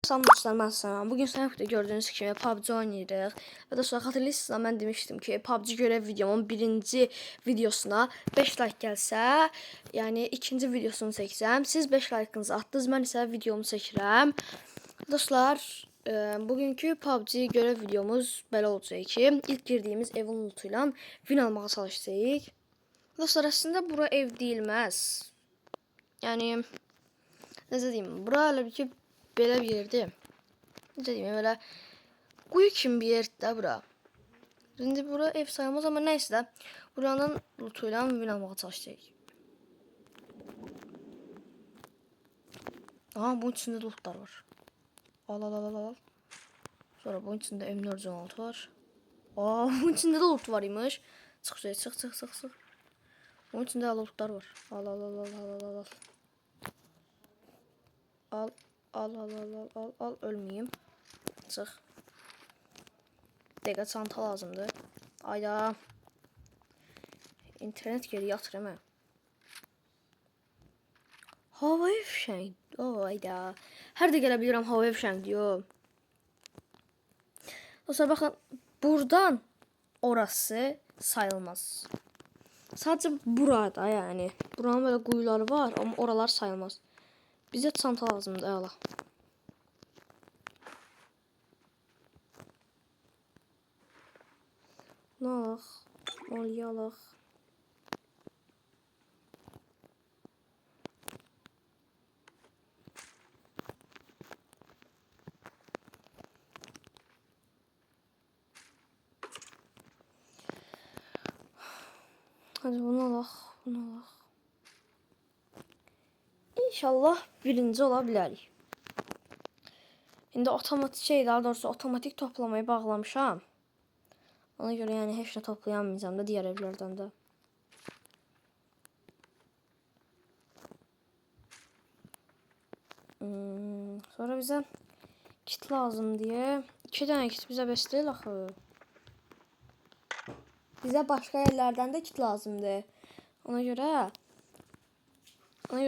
Salam dostlar, mən Sənan. Bugün sənə gördüyünüz kimi PUBG oynayırıq. Və dostlar, xatırlayırsınızsa mən demişdim ki, PUBG görev videomun birinci videosuna 5 like gəlsə, yəni ikinci videosunu çəksəm, siz 5 like'ınızı atdınız, mən isə videomu çəkirəm. Dostlar, bugünkü PUBG görev videomuz belə olacaq ki, ilk girdiyimiz evin lootuyla win almağa çalışacağıq. Dostlar, əslində bura ev deyilməz. Yəni, necə deyim, bura elə bir ki, belə bir yerdir. Necə deyim, belə quyu kimi bir yerdir də bura. Şimdi bura ev sayılmaz, amma nəysə də buranın lootuyla win almağa çalışacağıq. Aha, bunun içində lootlar var. Al. Sonra bunun içində M416 var. Aa, bunun içində də loot var imiş. Çıx. Bunun içində də lootlar var. Al, ölmeyeyim. Çıx. Dəqiqə çanta lazımdır. Ayda. İnternet geri yatır hemen. Havai fişəng. Ayda. Hər də gələ bilirəm havai fişəng diyor. Dostlar baxın, buradan orası sayılmaz. Sadece burada yani. Buranın böyle quyuları var ama oralar sayılmaz. Bize çanta lazımdır. Allah. Ne alaq? Maliyyə alaq. Hadi bunu alaq. İnşallah birinci ola bilərik. İndi daha doğrusu otomatik toplamayı bağlamışam. Ona göre yani heç nə toplayamayacağım da diğer evlerden de. Sonra bize kit lazım diye 2 tane kit bize besleyelim axı. Bize başka yerlerden de kit lazımdı. Ona göre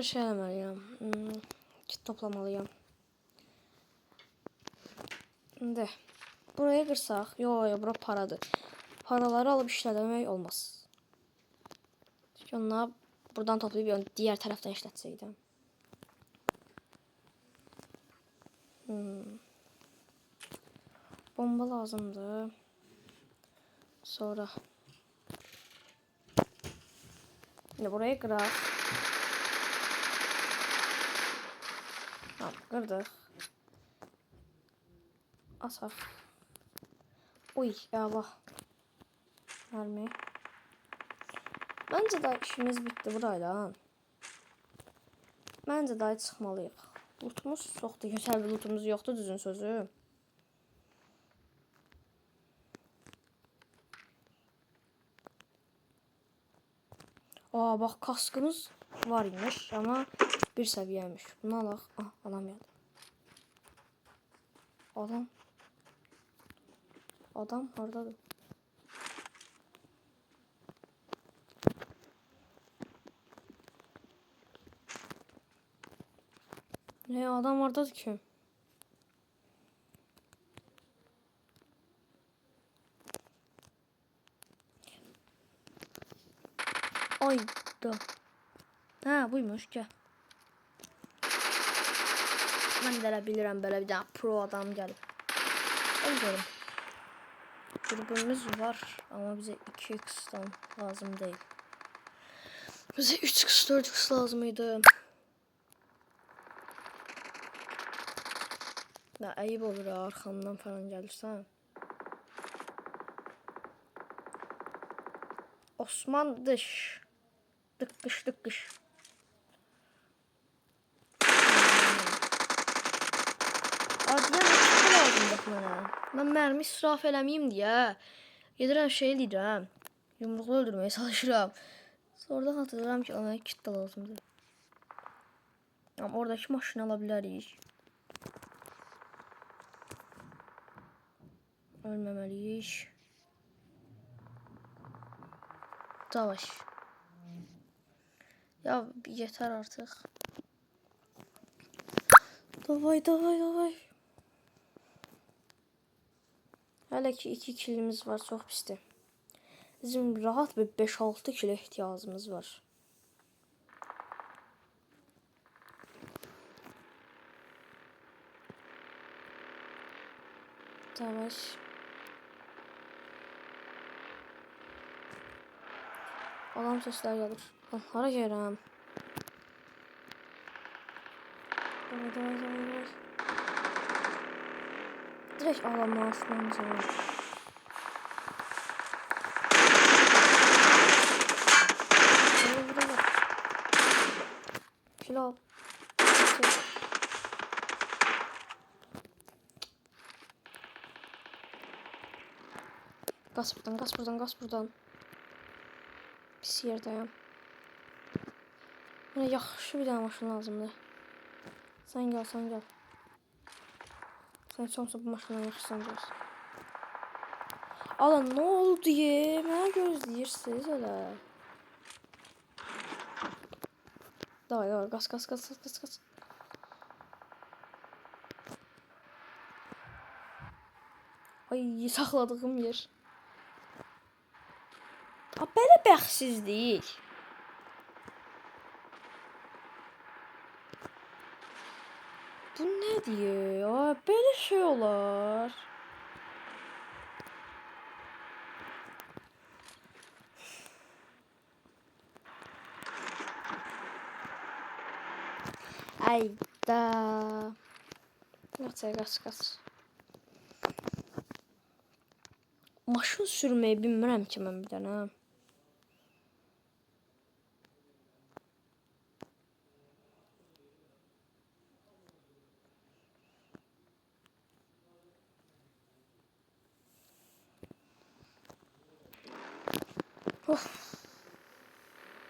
şey eləməliyəm. Kit toplamalıyam. Şimdi buraya qırsaq, yo bura paradır. Paraları alıp işlətmək olmaz. Çünki onları buradan toplayıb diğer taraftan işlətsəydim. Bomba lazımdır. Sonra şimdi buraya qıraq. Tamam, qırdıq. Asaq. Uy, eyvah. Mermi. Bence daha işimiz bitti burayla. Bence daha çıxmalıyıq. Lootumuz çoxdur. Gözəl bir lootumuz yoxdur, düzün sözü. Aa, bak kaskımız var imiş ama bir seviyeymiş. Bunu alaq. Ah, alamıyorum. Adam hardadır? Ne adam hardadır ki? Ayda. Ha, buymuş ki. Ben de bilirəm belə bir dənə pro adam gəlib. Öldürüm. Dürbünümüz var ama bize 2x'dan lazım değil. Bize 3x 4x lazımydı. Ya ayıp olur ya, arkamdan falan gelirsen. Osman dış. Dıkkış. Adiyan açıqı lazım bax mənə. Mən mərmi israf eləməyim deyə gedirəm şey edirəm. Yumruqla öldürməyə çalışıram. Sonradan hatırlayıram ki, ona kit də lazımdır. Amma oradakı maşını ala bilərik. Ölməməliyik. Davaş. Ya yeter artık. Davay. Hələ ki 2 kilimiz var, çox pisdir. Bizim rahat bir 5-6 kilo ihtiyacımız var. Yavaş. Alarm sesler gelir. Hara gelirəm? Davay. Direkt alarmı açmamız lazım. Kilo al. Gaz buradan. Pis yerdəyəm. Mənə yaxşı bir dənə maşın lazımdır. Sən gəl. Sən sonsa bu maşından yaxşısan gəl. Ala, nə oldu ye? Mənə gözləyirsiniz elə. Davay, qaz. Ay, saxladığım yer. Belə bəxtsizlik. Bu nədir ya? Belə şey olar. Ayda. Qaç. Maşın sürməyi bilmirəm ki mən bir dənə. Of.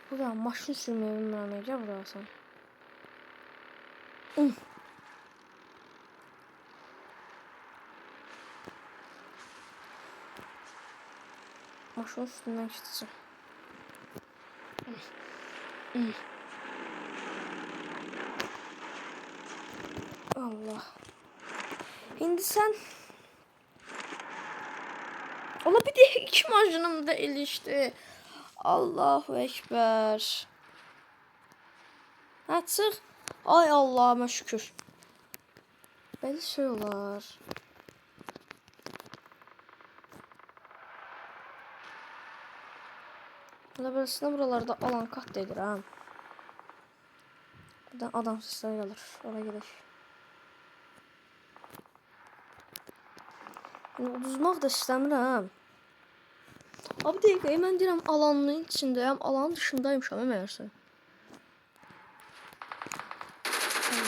Burada maşın sürməyi bilmirəm. Gəl burası. Maşın üstündən keçəcəm. Allah. İndi sən... Ola bir de 2 maşınım da ilişdi. Allahu Ekber. Ha, çıx. Ay Allah'ıma şükür. Belə şey olar. Beləsində buralarda alan kat edirəm. Buradan adam sesləri gəlir. Ora gedək. Uduzmaq da istəmirəm. Abi dəqiqə, mən deyirəm alanın içindəyəm, alanın dışındaymışam məyərsə.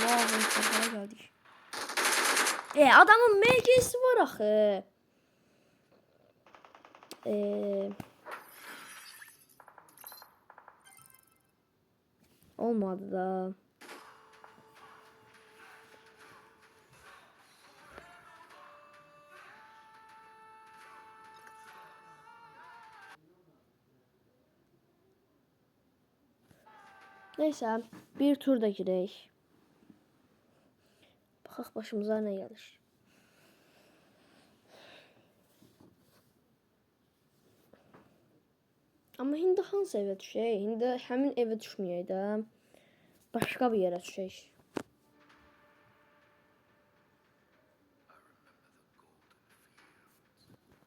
Allah'ım, səhərə gəldik. Adamın MG'si var axı. Olmadı da. Neyse, bir tur da girək. Baxaq başımıza nə gəlir. Amma indi hansı evə düşək? İndi həmin evə düşməyək də. Başqa bir yerə düşək.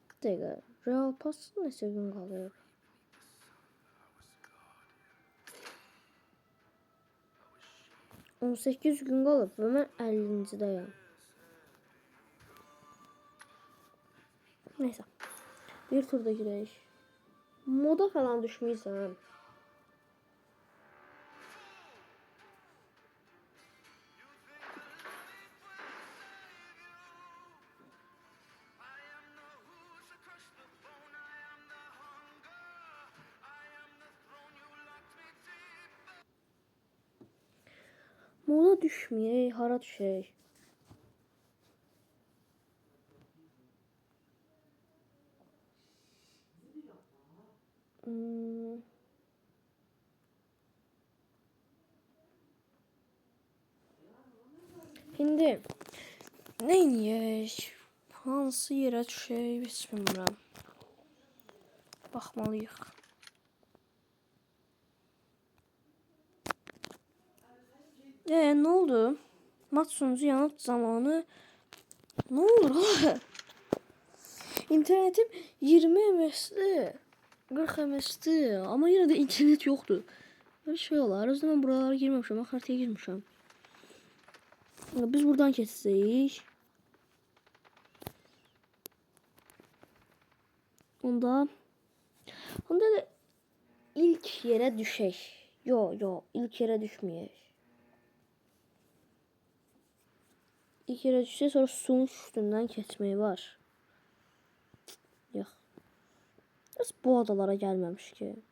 Bir dəqiqə, Real Pass'ın neçə gün qalır? On 18 gün qalıb və mən 50-cidəyəm. Neyse. Bir turda girək. Moda falan düşməyirsən. Moda düşməyək, hara düşək? Şimdi ne yiyək? hansı yerə düşək heç bilmirəm. Baxmalıyıq. Ne oldu? Mat sonucu yanıt zamanı ne olur? İnternetim 20 MS'di. 40 MS'di. Ama yine de internet yoktu. Böyle şey olar. O zaman buralara girmemişim. Ben haritaya girmişim. Biz buradan keçsək. Onda da ilk yere düşək. Yo, ilk yere düşməyək. İlk yere düşsək, sonra suyun üstündən keçmək var. Yox. Biz bu adalara gəlməmiş ki.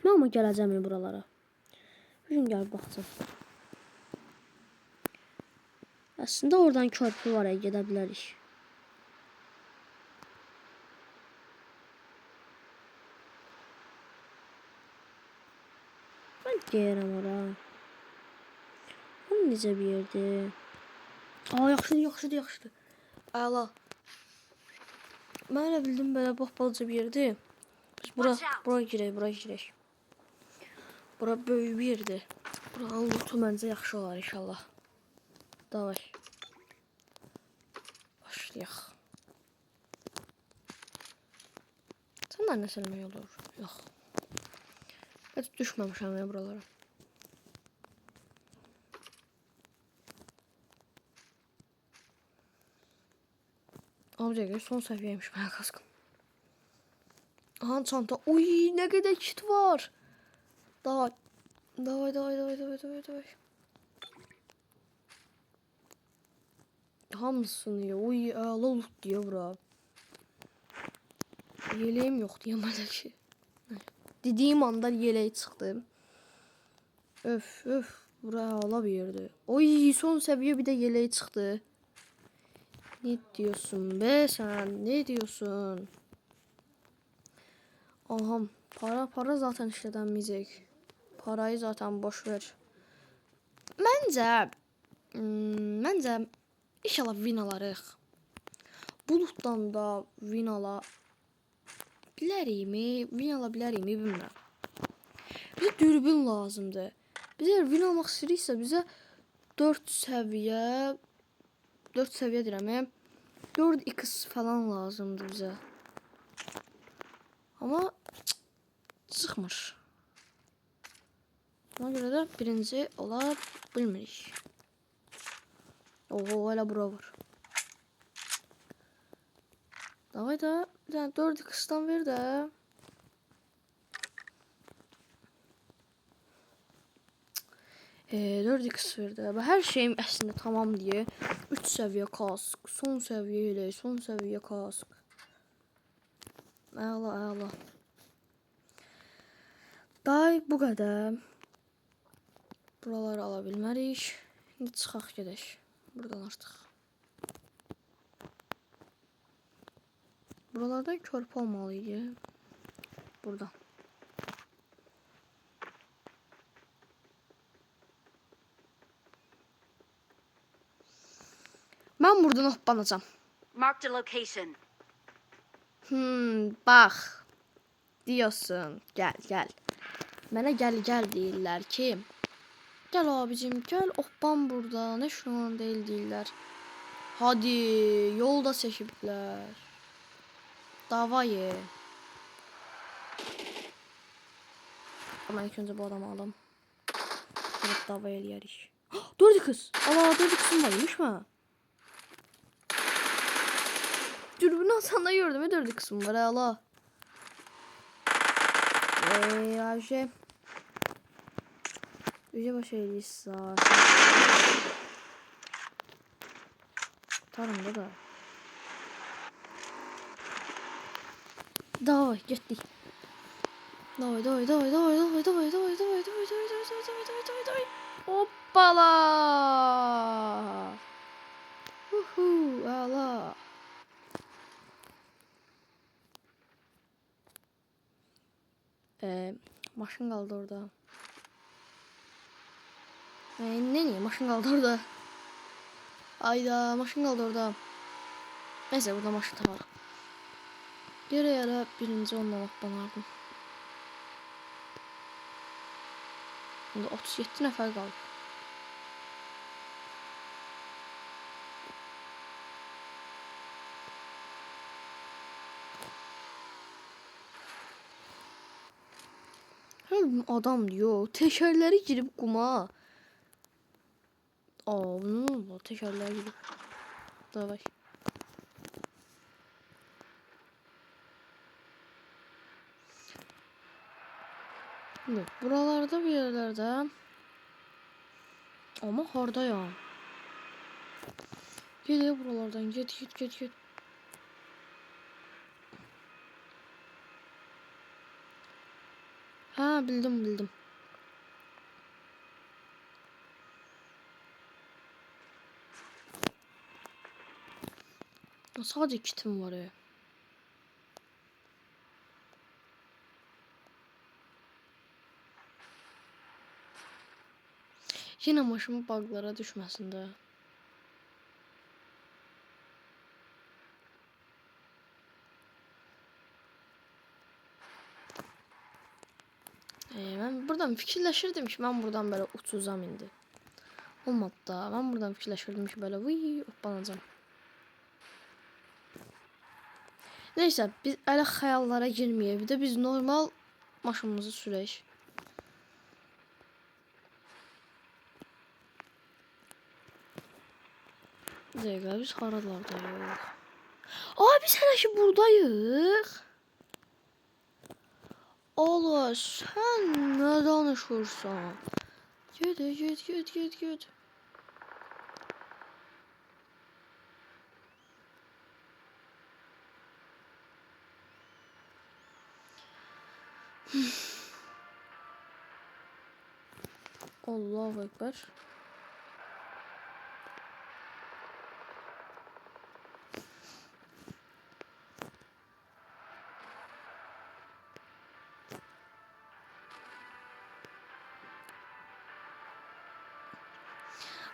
Mən ama gələcəm buralara. Bir gün gəlib baxacağım. Aslında oradan körpü var ya, gedə bilərik. Ben deyirəm ora. Bu necə bir yerdir? Yaxşıdır. Əla. Mən elə bildim belə balaca bir yerdir. Biz bura girək. Bura böyük bir yerdir. Buranın lootu məncə yaxşı olar inşallah. Davay. Başlayaq. Səndən nə söyləmək olur? Yox. Heç düşməmişəm ya buralara. Abi dəqiqə son səviyyəymiş mənim kaskım. Aha çanta. Uy, nə qədər kit var. Davay. Hamısını ya. Uy, əla loot diyor bura. Yeleğim yok diye bana ki. Dediğim anda yeleği çıktı. Öf. Buraya ala bir yerdi. Oy, son seviye bir de yeleği çıktı. Ne diyorsun be sen? Ne diyorsun? Aha, para zaten işlədəməyəcək. Parayı zaten boş ver. Məncə inşallah win alarıq. Bulutdan da win ala bilərikmi? Win ala bilərikmi bilmirəm. Bizə dürbün lazımdır. Biz eğer win almaq istəyiriksə bizə 4 səviyyə deyirəm. 4x falan lazımdır bizə. Ama çıxmır. Ona görə də birinci ola bilmirik. Oho, hələ bura var. Davay da bir tane 4x'dan ver də. Dört x verdi. Her şeyim aslında tamam diye 3 seviye kask, son seviye kask. Əla. Day bu qədər. Buraları ala bilmərik. İndi çıxaq gedək. Buradan artıq. Buralarda körpü olmalıydı. Burada. Ben buradan hoppanacağım. Marked a location. Bak. Diyorsun. Gel. Bana gel deyirlər ki. Gel abicim gel hoppan burada. Ne şu an deyirlər. Hadi yolda çəkiblər. Davayı. Ama ilk önce bu adamı alalım. Evet, davaya eləyərik. 4x. Allah, 4x'im varmış mı? Dürbünü atanda gördüm ya 4x'im var Allah. Ayşe. Yüce baş eğliysa. Tarımda da. Davay getdik. Davay. Hoppala. Allah. Maşın kaldı orada. Ne niye maşın kaldı orada? Ayda maşın kaldı orada. Neyse burada maşın taparıq. Yere birinci onunla atlanardım. Şimdi 37 nəfər qalıb. Adam diyor. Tekerleri girip kuma. Bunun oldu. Tekerleri girip. Davay. Şimdi buralarda bir yerlerde. Ama harda ya. Geliyor buralardan. Git. Ha bildim. Sadece kitim var ya. Yine maşımı bug'lara düşmesin de. Ben buradan fikirləşirdim ki, ben buradan böyle uçacağım indi. Olmadı da. Ben buradan fikirləşirdim ki, böyle vıy hoppanacağım. Neyse biz elə xəyallara girməyək. Bir de biz normal maşınımızı sürək. Bir dəqiqə biz haralardayıq? Biz hələ ki buradayıq. Allah sen ne danışırsan? Git. Allahu Ekber.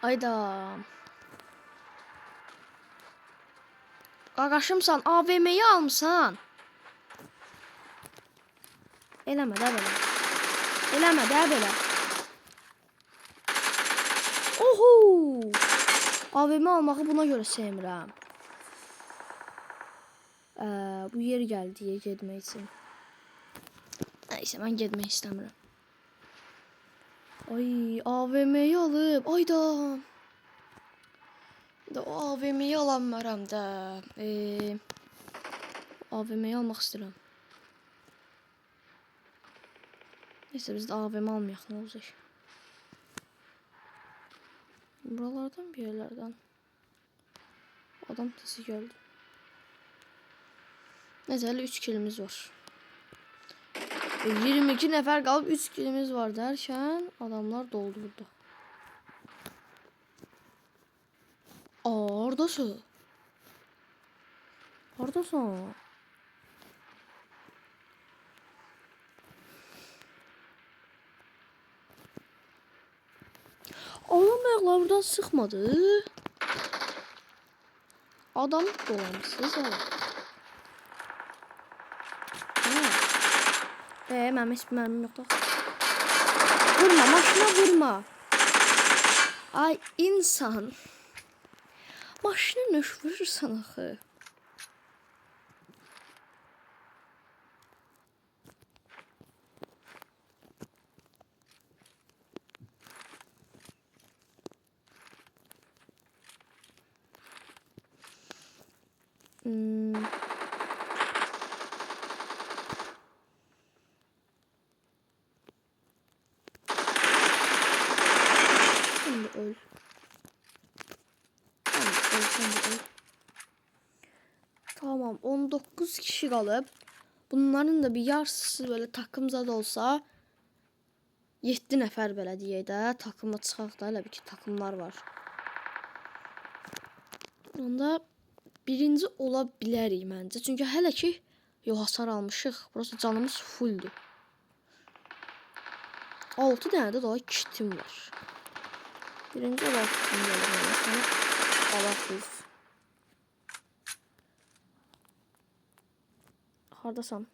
Ayda. Qaqaşımsan, AVM'yi almışsan. Eləmə də belə. Oho! AVM almağı buna görə sevmirəm. Bu yer gəldi getmək üçün. Neyse mən getmək istəmirəm. Ay AVM'yi alıp ayda. Da o AVM'yi alamıram da. AVM'yi almaq istəyirəm. Neyse biz de AVM almayaq ne olacak? Buralardan bir yerlerden. Adam sesi geldi. Neyse 3 kilimiz var. 22 nefer kalıp 3 kilimiz var derken adamlar doldurdu. Oradasın. Adam ayaklar buradan sıkmadı. Adam dolanmışsınız abi. Mənim heç bir mərmim yoxdur. Vurma, maşına vurma. Ay insan. Maşına nöş vurursan axı. Öl. Öl. Tamam 19 kişi kalıp bunların da bir yarısı böyle takımza da olsa 7 nəfər belə deyək də takıma çıxaq da elə bir ki takımlar var. Onda birinci ola bilərik məncə. Çünki hələ ki hasar almışıq. Burası canımız fulldur. 6 dənə də daha kitim var. Birinci olaraq kim gəlir? Alaksız. Hardasan?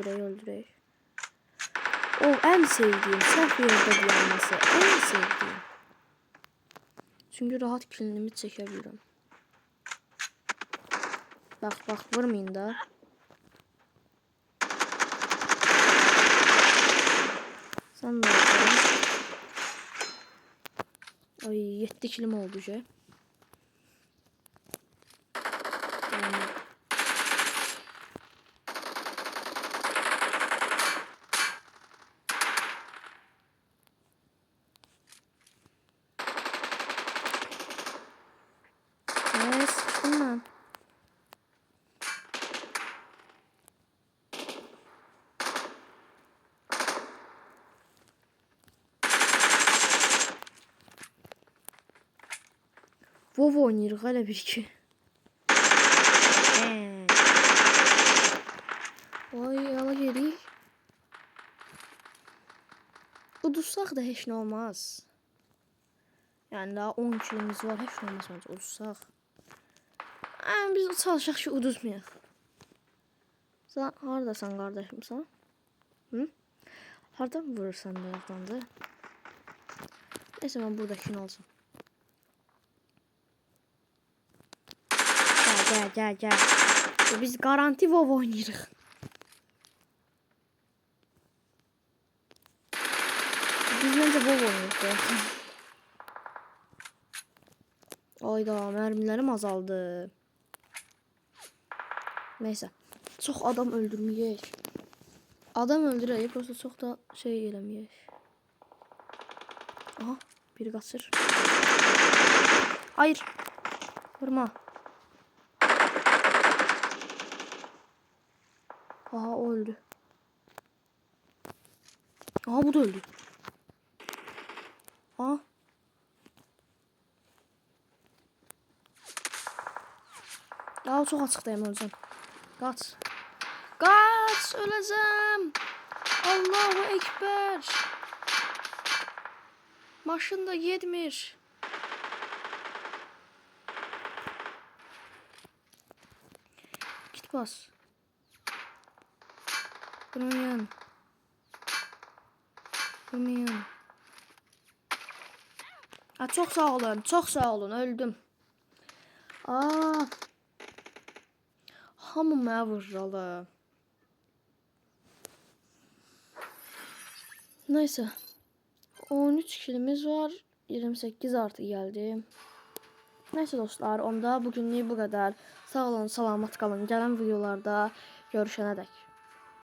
Öldürey. O en sevdiğim səhv yerdə dayanması. En sevdiğim. Çünkü rahat kilimi çekebilirim. Bak vurmayın da. Sen de bakalım. Ay 7 kilim oldu şey. Sıçtım ben. WoW oynayırıq hələ bir iki. Vay ala gedik. Udursaq da heç nə olmaz. Yəni daha 10 kilimiz var, heç nə olmaz məncə udursaq. Biz çalışaq ki uduzmayaq. Sen haradasan qardaşım sən? Hı? Hardan vurursan da yaxdandır? Neyse ben buradakini alsam. Gel. Biz garanti WoW oynayırıq. Biz məncə WoW oynayırıq. Ayda mermilerim azaldı. Neyse. Çok adam öldürməyək. Adam öldürək, prosta çox da şey eləməyək. Aha, biri qaçır. Hayır. Vurma. Aha o öldü. Aha bu da öldü. Aha. Ya çok açıktayım öleceğim. Kaç. Kaç öleceğim. Allahu Ekber. Maşın da yetmir. Git bas. Vurmayan. Ha, çok sağ olun, öldüm. Aa. Hamı mənə vurralı. Neyse. 13 kilimiz var. 28 artı geldi. Neyse dostlar, onda bugünlük bu kadar. Sağ olun, salamat qalın. Gələn videolarda görüşənə dək.